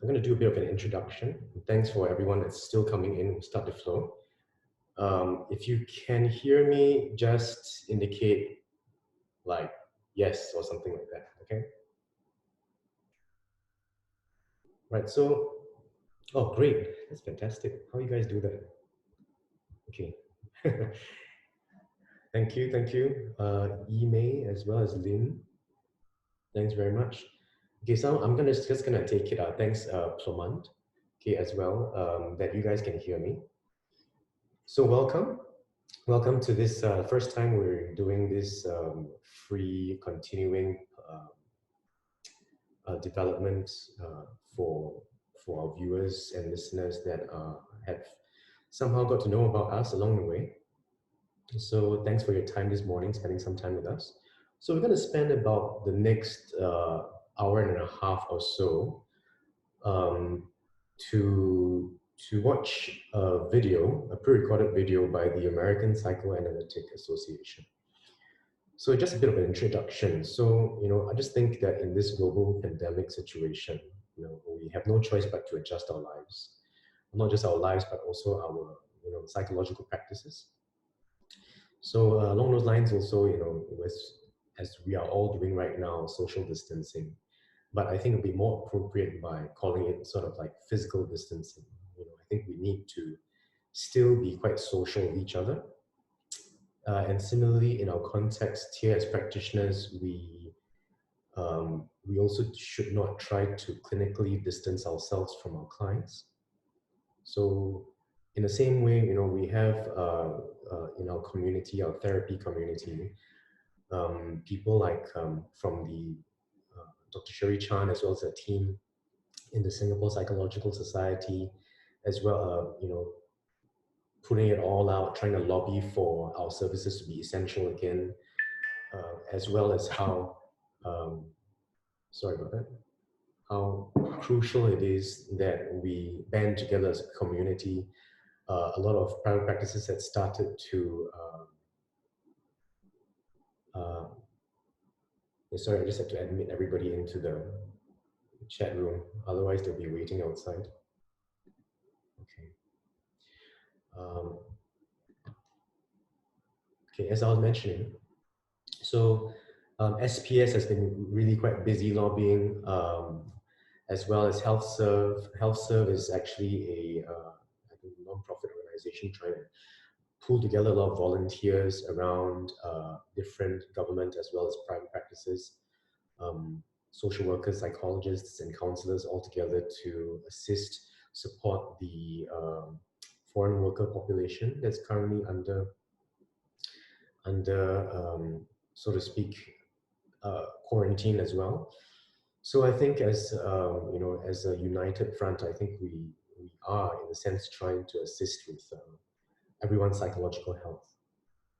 I'm going to do a bit of an introduction. Thanks for everyone that's still coming in. We'll start the flow. If you can hear me, just indicate like yes or something like that, okay? Right, so, oh, great. That's fantastic. How you guys do that? Okay. Thank you, thank you. May as well as Lynn. Thanks very much. Okay, so I'm just gonna take it out. Thanks, Plomant, okay, as well, that you guys can hear me. So welcome to this first time we're doing this free continuing development for our viewers and listeners that have somehow got to know about us along the way. So thanks for your time this morning, spending some time with us. So we're going to spend about the next hour and a half or so to watch a video, a pre-recorded video by the American Psychoanalytic Association. So just a bit of an introduction. So, I just think that in this global pandemic situation, we have no choice but to adjust our lives. Not just our lives, but also our, psychological practices. So along those lines also, as we are all doing right now, social distancing, but I think it'd be more appropriate by calling it sort of like physical distancing. I think we need to still be quite social with each other. And similarly, in our context here as practitioners, we also should not try to clinically distance ourselves from our clients. So in the same way, we have in our community, our therapy community, people like from the Dr. Sherry Chan, as well as a team in the Singapore Psychological Society, as well, putting it all out, trying to lobby for our services to be essential again, as well as how, sorry about that, how crucial it is that we band together as a community. A lot of private practices had started to, sorry, I just had to admit everybody into the chat room, otherwise they'll be waiting outside. Okay. Okay, as I was mentioning, so SPS has been really quite busy lobbying, as well as HealthServe. HealthServe is actually a non-profit organization trying to pull together a lot of volunteers around different government as well as private practices, social workers, psychologists, and counselors all together to assist, support the foreign worker population that's currently under so to speak, quarantine as well. So I think as as a united front, I think we are in a sense trying to assist with everyone's psychological health.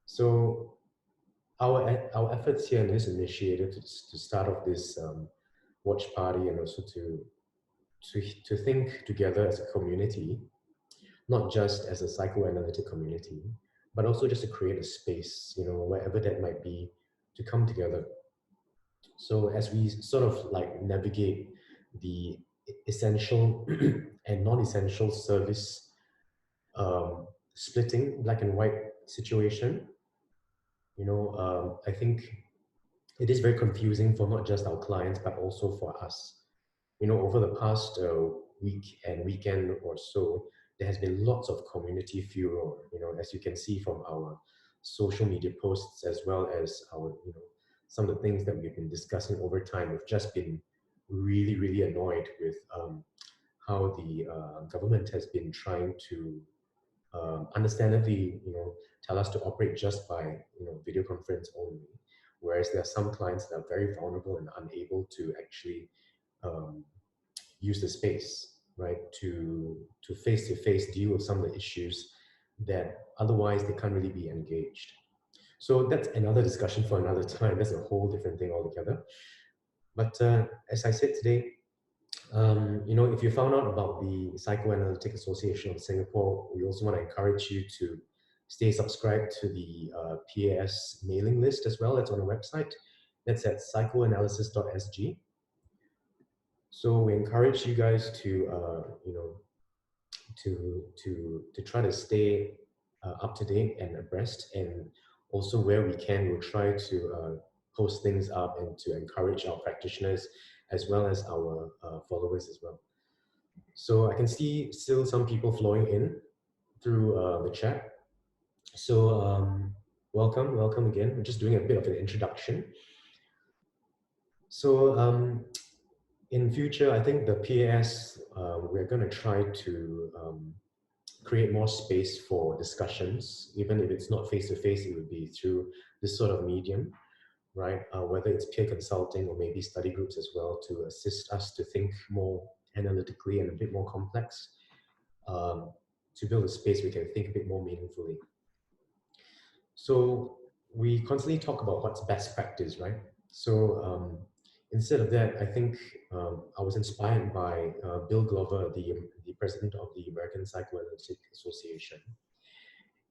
So our efforts here in this initiative to start off this watch party, and also to think together as a community, not just as a psychoanalytic community, but also just to create a space, wherever that might be, to come together. So as we sort of like navigate the essential and non-essential service splitting, black and white situation, I think it is very confusing for not just our clients, but also for us. Over the past week and weekend or so, there has been lots of community furor, as you can see from our social media posts, as well as our, some of the things that we've been discussing over time. We've just been really, really annoyed with how the government has been trying to understandably, tell us to operate just by, video conference only, whereas there are some clients that are very vulnerable and unable to actually use the space, right, to face-to-face deal with some of the issues that otherwise they can't really be engaged. So that's another discussion for another time. That's a whole different thing altogether. But as I said today, if you found out about the Psychoanalytic Association of Singapore, we also want to encourage you to stay subscribed to the PAS mailing list as well. It's on the website. That's at psychoanalysis.sg. So we encourage you guys to, you know, to try to stay up to date and abreast, and also where we can, we'll try to post things up and to encourage our practitioners as well as our followers as well. So I can see still some people flowing in through the chat. So welcome again. I'm just doing a bit of an introduction. So in future, I think the PAS, we're going to try to create more space for discussions, even if it's not face-to-face, it would be through this sort of medium, right? Whether it's peer consulting or maybe study groups as well, to assist us to think more analytically and a bit more complex, to build a space we can think a bit more meaningfully. So we constantly talk about what's best practice, right? So instead of that, I think I was inspired by Bill Glover, the president of the American Psychoanalytic Association,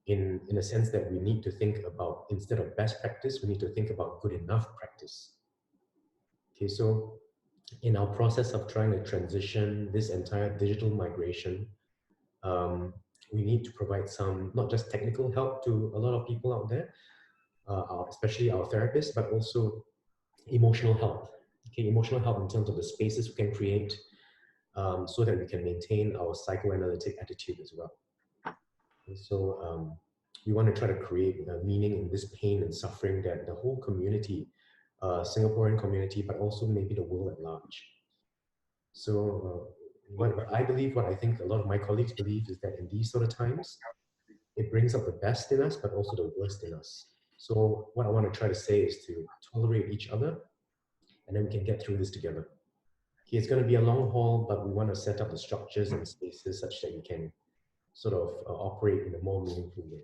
in a sense that we need to think about, instead of best practice, we need to think about good enough practice. Okay, so in our process of trying to transition this entire digital migration, we need to provide some, not just technical help to a lot of people out there, especially our therapists, but also emotional help. Okay, emotional help in terms of the spaces we can create, so that we can maintain our psychoanalytic attitude as well. And so we want to try to create meaning in this pain and suffering that the whole community, Singaporean community, but also maybe the world at large. So what I believe, what I think a lot of my colleagues believe, is that in these sort of times, it brings up the best in us, but also the worst in us. So what I want to try to say is to tolerate each other, and then we can get through this together. Okay, it's going to be a long haul, but we want to set up the structures and spaces such that we can sort of operate in a more meaningful way.